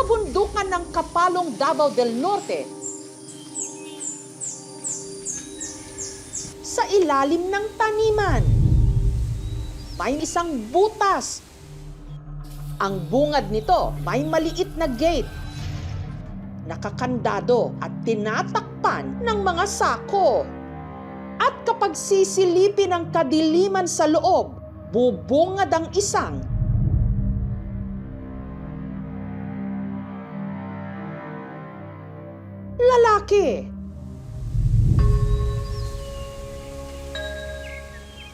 kabundukan ng Kapalong, Davao del Norte, sa ilalim ng taniman, may isang butas. Ang bungad nito may maliit na gate, nakakandado at tinatakpan ng mga sako. At kapag sisilipin ang kadiliman sa loob, bubungad ang isang lalaki.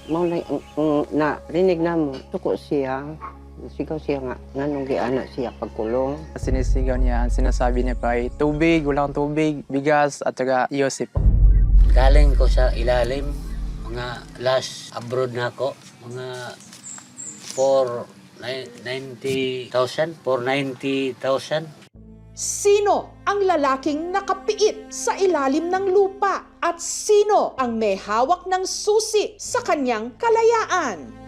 Maulay narinig na mo, tuko siya. Sigaw siya nga, nganong giana siya pagkulong. Sinisigaw niya, sinasabi niya pa ay tubig, walang tubig, bigas, at saka Yosip. Galing ko sa ilalim, mga last abroad na ako, mga 490,000. Sino ang lalaking nakapiit sa ilalim ng lupa? At sino ang may hawak ng susi sa kanyang kalayaan?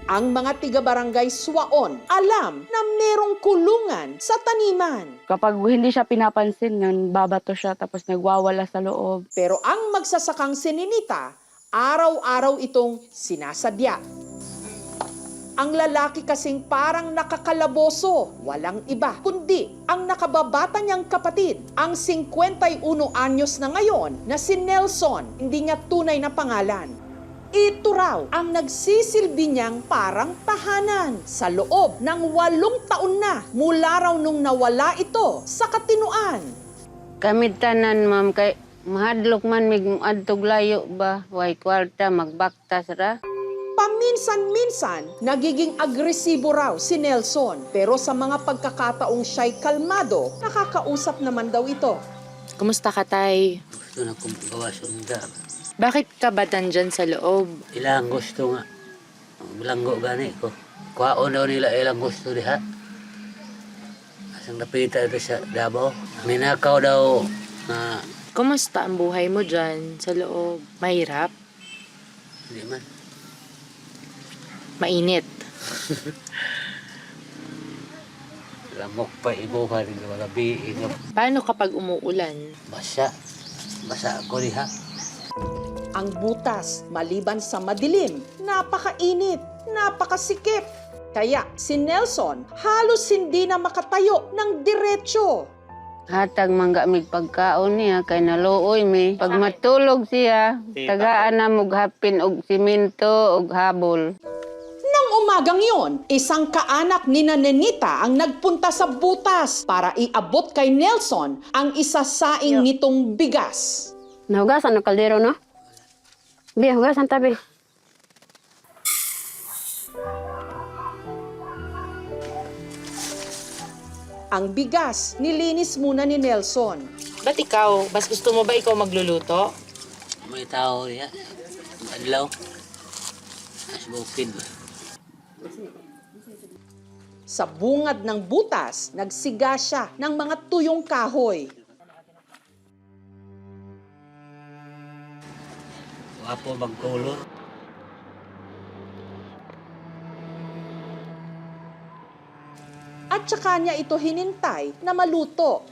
Ang mga tiga-barangay Suaon alam na merong kulungan sa taniman. Kapag hindi siya pinapansin, babato siya tapos nagwawala sa loob. Pero ang magsasakang sininita, araw-araw itong sinasadya. Ang lalaki kasing parang nakakalaboso, walang iba, kundi ang nakababata niyang kapatid, ang 51 anyos na ngayon na si Nelson, hindi niya tunay na pangalan. Ito raw ang nagsisilbi niyang parang tahanan sa loob ng 8 taon na mula raw nung nawala ito sa katinuan. Kami tanan, ma'am, kay mahadlok man mig adtog layo ba, way kwarta magbaktas ra. Paminsan-minsan, nagiging agresibo raw si Nelson. Pero sa mga pagkakataong siya'y kalmado, nakakausap naman daw ito. Kumusta ka, Tay? Gusto na kong gawa sunda. Bakit ka ba dyan sa loob? Ilang gusto nga. Bilanggo gani ko. Kwaon daw nila ilang gusto diha. Asang napita ito sa Davao. Minakaw daw na Kumusta ang buhay mo dyan sa loob? Mahirap? hindi man. Mainit? Lamok pa ibuha rin mga biing. Paano kapag umuulan? Basa. Basa ako diha. Ang butas, maliban sa madilim, napakainit, napakasikip. Kaya si Nelson halos hindi na makatayo ng diretsyo. Hatag mangga mig pagkaon niya kay naluoy mi. Pag matulog siya, tagaan na mog hapin og simento og habol. Nang umagang yon, isang kaanak ni Nenita ang nagpunta sa butas para iabot kay Nelson ang isasaing nitong bigas. Nahugasan ang kaldero, no? Bi, hugasan tabi. Ang bigas, nilinis muna ni Nelson. Ba't ikaw? Mas gusto mo ba ikaw magluluto? May tao diha. Adlaw. As bukid ba. Sa bungad ng butas, nagsiga siya ng mga tuyong kahoy. Wapo magkulor. At saka niya ito hinintay na maluto.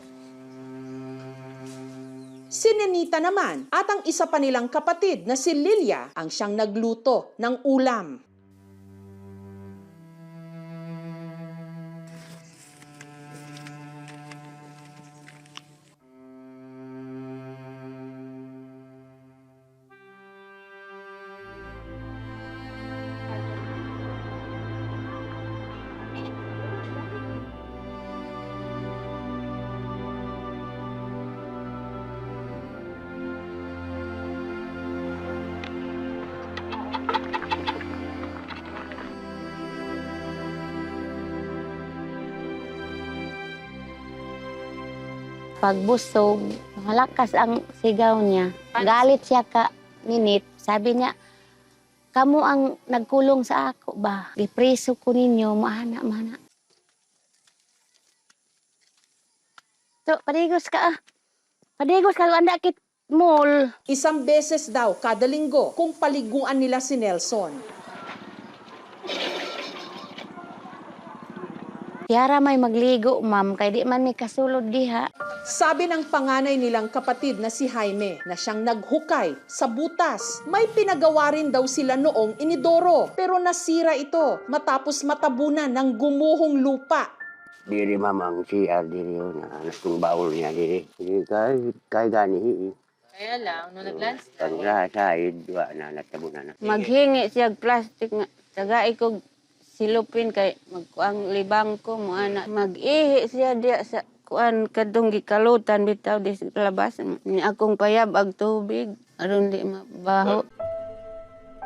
Si Nenita naman at ang isa pa nilang kapatid na si Lilia ang siyang nagluto ng ulam. Pagbusog, malakas ang sigaw niya. Galit siya ka Ninit. Sabi niya, kamu ang nagkulong sa ako ba? Gipreso ko ninyo, maana. So, padigos ka ah. Padigos ka, anda kit mall. Isang beses daw kada linggo kung paliguan nila si Nelson. Tiara may magligo, ma'am, kay di man may kasulod diha. Sabi ng panganay nilang kapatid na si Jaime na siyang naghukay sa butas. May pinagawa rin daw sila noong inidoro pero nasira ito matapos matabunan ng gumuhong lupa. Diri mamang CR diri yun, anak kong bawal niya diri. Diri kay gani. Kaya lang, nung nag-landscape. Pag side, wa na natabunan na. Maghingi siya plastic nga. Tagay ko silupin kay magkuang libang ko mo ana. Mag-ihi siya diya sa kuan kadong gikalutan bitaw di sa labas. Ni akong payab ag tubig aron di mabaho.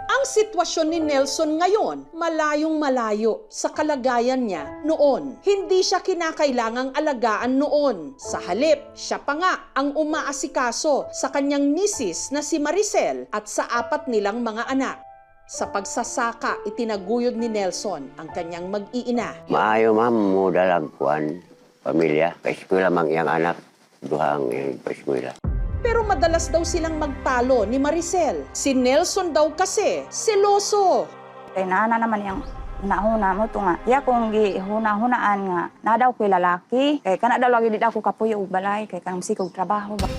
Ang sitwasyon ni Nelson ngayon, malayong malayo sa kalagayan niya noon. Hindi siya kinakailangang alagaan noon. Sa halip, siya pa nga ang umaasikaso sa kanyang misis na si Maricel at sa 4 nilang mga anak. Sa pagsasaka, itinaguyod ni Nelson ang kanyang mag-iina. Maayo ma'am mo dalag kuan pamilya. Kay eskwela mang iyang anak, duhang iyang eskwela. Pero madalas daw silang magtalo ni Maricel. Si Nelson daw kasi seloso. Kay naana naman yung hunahuna mo ito nga. Iya kong gihuna-hunaan nga na daw ko'y lalaki. Kay kana daw lagi di ako kapuyo og balay. Kay kanang sikog trabaho ba.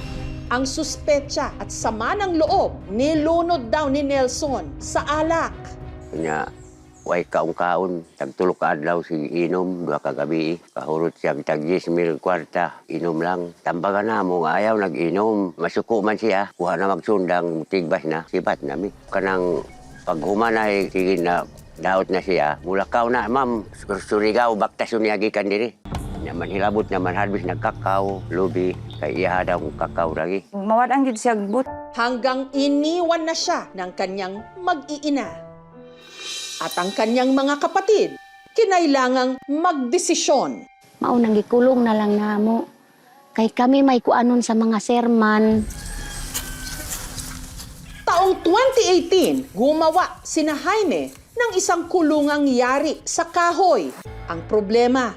Ang suspetsa at sama ng loob nilunod daw ni Nelson sa alak. Kanya, way kaon-kaon. Tagtulog ka adlaw si inom, 2 ka gabi. Kahurot siya tag 10,000 kwarta. Inom lang. Tambagan na mo nga ayaw nag-inom. Masuko man siya. Kuha na magsundang tigbas na. Sibat nami. Kanang paghumanay, sige na daot na siya. Mulakaw na, ma'am. Surigaw, baktasyon niya gikan diri. Naman hilabot naman harbis nagkakaw, lubi. Kay iya daw kakao lagi. Mawad ang gid siya but. Hanggang iniwan na siya ng kanyang mag-iina. At ang kanyang mga kapatid, kinailangang magdesisyon. Maunang gikulong na lang namo. Kay kami may kuanon sa mga serman. Taong 2018, gumawa sina Jaime ng isang kulungang yari sa kahoy. Ang problema,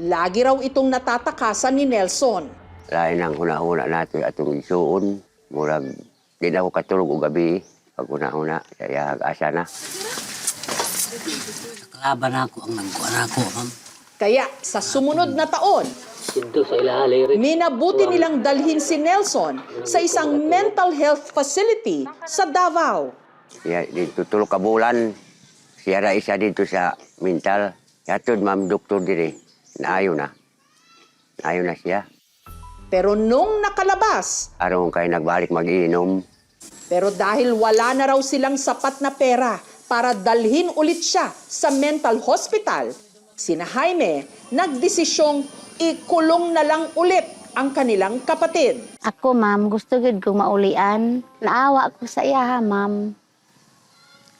lagi raw itong natatakasan ni Nelson. Lain ang huna-huna nato atong isuon. Murag, di na ako katulog o gabi. Pag huna-huna, kaya asa na. Kalaban ako ang nagkuhan ako, ma'am. Kaya sa sumunod na taon, Sinto sa ilalim. minabuti nilang dalhin si Nelson sa isang mental health facility sa Davao. Siya dito tulog ka bulan. Siya ra isa dito sa mental. Yatod ma'am doktor dire. Naayo na. Naayo na siya. Pero nung nakalabas, Araw kay nagbalik mag-iinom. pero dahil wala na raw silang sapat na pera para dalhin ulit siya sa mental hospital, sina Jaime nagdesisyong ikulong na lang ulit ang kanilang kapatid. Ako, ma'am, gusto gid kong maulian. Naawa ko sa iya, ha, ma'am.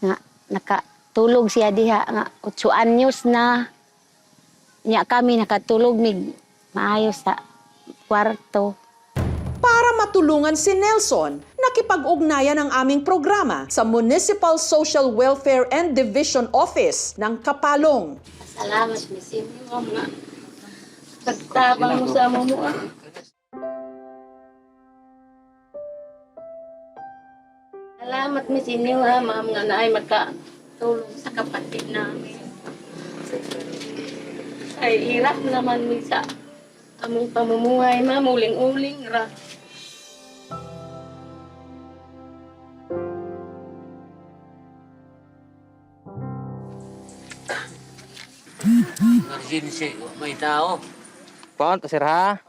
Nga, nakatulog siya diha. Nga, 8 anyos na. Nya kami nakatulog mig maayos sa kwarto. Para matulungan si Nelson, nakipag-ugnayan ang aming programa sa Municipal Social Welfare and Division Office ng Kapalong. Salamat, Miss Inyo, ma'am. Tagtabang mo sa amo mo, ah. Salamat, Miss Inyo, ha, ma'am, nga naay magkatulong sa kapatid namin. Ay, hirap naman mi sa among pamumuhay, ma'am. Uling-uling ra. Emergency, may tao. Kuan, sir ha?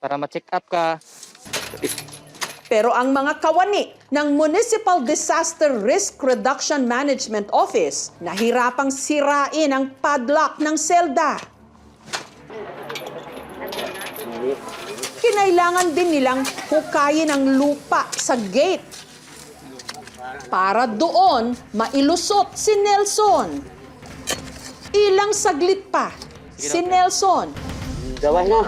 Para ma-check up ka. Pero ang mga kawani ng Municipal Disaster Risk Reduction Management Office nahirapang sirain ang padlock ng selda. Kinailangan din nilang hukayin ang lupa sa gate para doon mailusot si Nelson. Ilang saglit pa, si Nelson Gawas na.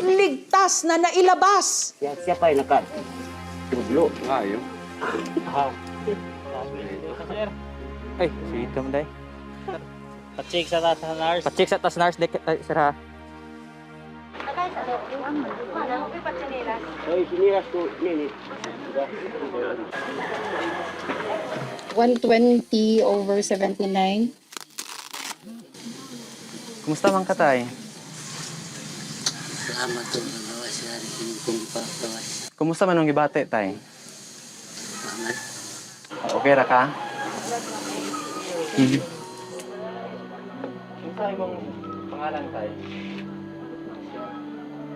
ligtas na nailabas. Siya pa yung nakatudlo. Ay, sweet mo day. Pa-check sa taas ng nurse. Pa-check sa tas nurse, sir ha? Ay, siniras ko, nini. $120/79. Kumusta man ka, tay? Salamat po ng gawas yan. Kung ipagawas. Kumusta man ang gibate, tay? Salamat. Okay ra ka? Kumusta imong pangalan, tay?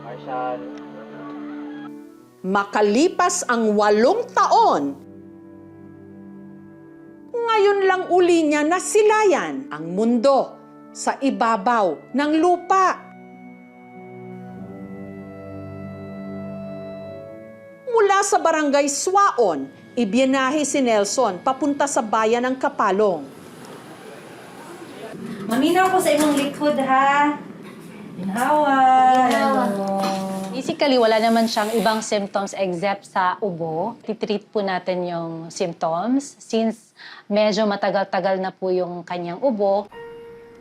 Marshall. Makalipas ang 8 taon, ngayon lang uli niya nasilayan ang mundo sa ibabaw ng lupa. Mula sa barangay Swaon, ibiyahe si Nelson papunta sa bayan ng Kapalong. Maminaw ko sa imong likod, ha? Inhawa. Basically, wala naman siyang ibang symptoms except sa ubo. Titreat po natin yung symptoms since medyo matagal-tagal na po yung kanyang ubo.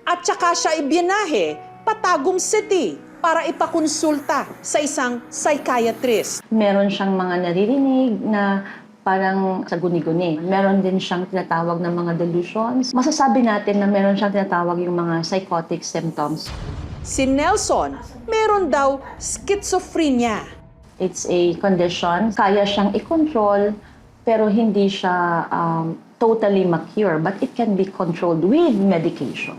At saka siya ibiyahe Patagum City para ipakonsulta sa isang psychiatrist. Meron siyang mga naririnig na parang sa guni-guni. Meron din siyang tinatawag ng mga delusions. Masasabi natin na meron siyang tinatawag yung mga psychotic symptoms. Si Nelson, meron daw schizophrenia. It's a condition. Kaya siyang i-control pero hindi siya totally ma-cure. But it can be controlled with medication.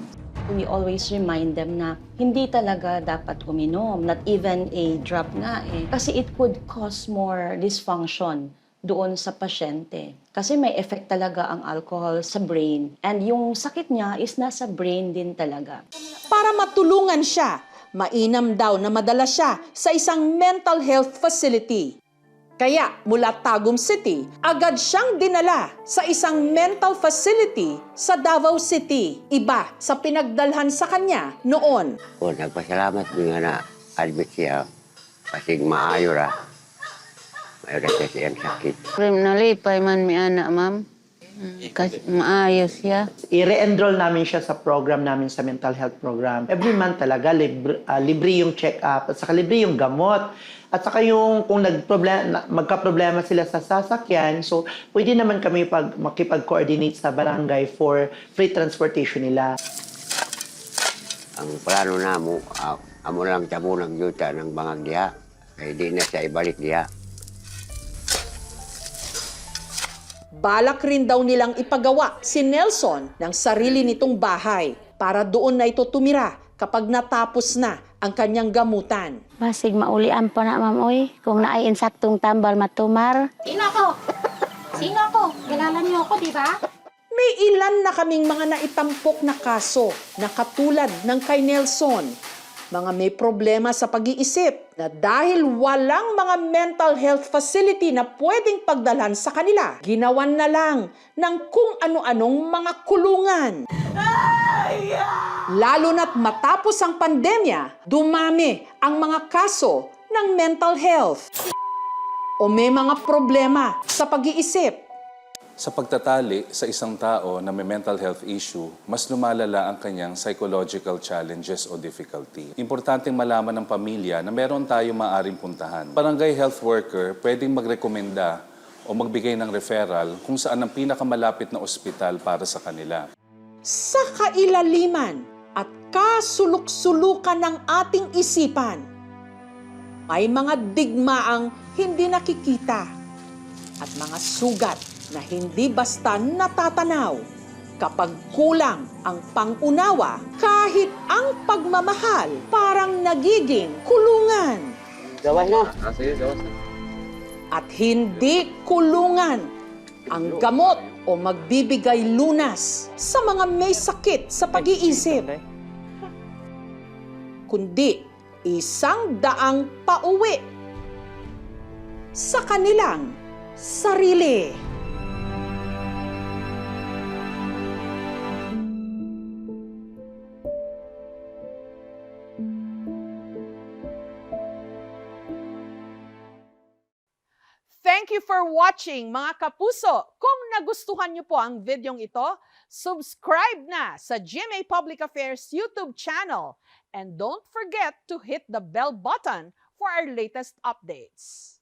We always remind them na hindi talaga dapat uminom, not even a drop nga eh. Kasi it could cause more dysfunction doon sa pasyente. Kasi may effect talaga ang alcohol sa brain. And yung sakit niya is nasa brain din talaga. Para matulungan siya, mainam daw na madala siya sa isang mental health facility. Kaya mula Tagum City, agad siyang dinala sa isang mental facility sa Davao City. Iba sa pinagdalhan sa kanya noon. O, nagpasalamat din nga na admit siya. Kasi maayo ra. Maayo ra siya siyang sakit. Nalipay man mi anak, ma'am. Kasi maayos siya. I-re-enroll namin siya sa program namin sa mental health program. Every month talaga, libre yung check-up at saka libre yung gamot. At saka yung kung magka-problema sila sa sasakyan, so pwede naman kami makipag-coordinate sa barangay for free transportation nila. Ang plano namo, amo lang tamo nagyuta ng bangag diha. Kaya di na siya ibalik diha. Balak rin daw nilang ipagawa si Nelson ng sarili nitong bahay para doon na ito tumira kapag natapos na ang kanyang gamutan. Basig maulian pa na, ma'am, oy. Kung naay insaktong tambal matumar. Sino ako? Sino ako? Kilala niyo ako, di ba? May ilan na kaming mga naitampok na kaso na katulad ng kay Nelson. Mga may problema sa pag-iisip na dahil walang mga mental health facility na pwedeng pagdalhan sa kanila, ginawan na lang ng kung ano-anong mga kulungan. Lalo na't matapos ang pandemya, dumami ang mga kaso ng mental health o may mga problema sa pag-iisip. Sa pagtatali sa isang tao na may mental health issue, mas lumalala ang kanyang psychological challenges o difficulty. Importanteng malaman ng pamilya na meron tayong maaaring puntahan. Barangay health worker pwedeng magrekomenda o magbigay ng referral kung saan ang pinakamalapit na ospital para sa kanila. Sa kailaliman at kasuluk-sulukan ng ating isipan, may mga digmaang hindi nakikita at mga sugat na hindi basta natatanaw kapag kulang ang pangunawa, kahit ang pagmamahal parang nagiging kulungan. Gawas na. At hindi kulungan ang gamot o magbibigay lunas sa mga may sakit sa pag-iisip, kundi isang daang pauwi sa kanilang sarili. Thank you for watching, mga kapuso. Kung nagustuhan niyo po ang videong ito, subscribe na sa GMA Public Affairs YouTube channel. And don't forget to hit the bell button for our latest updates.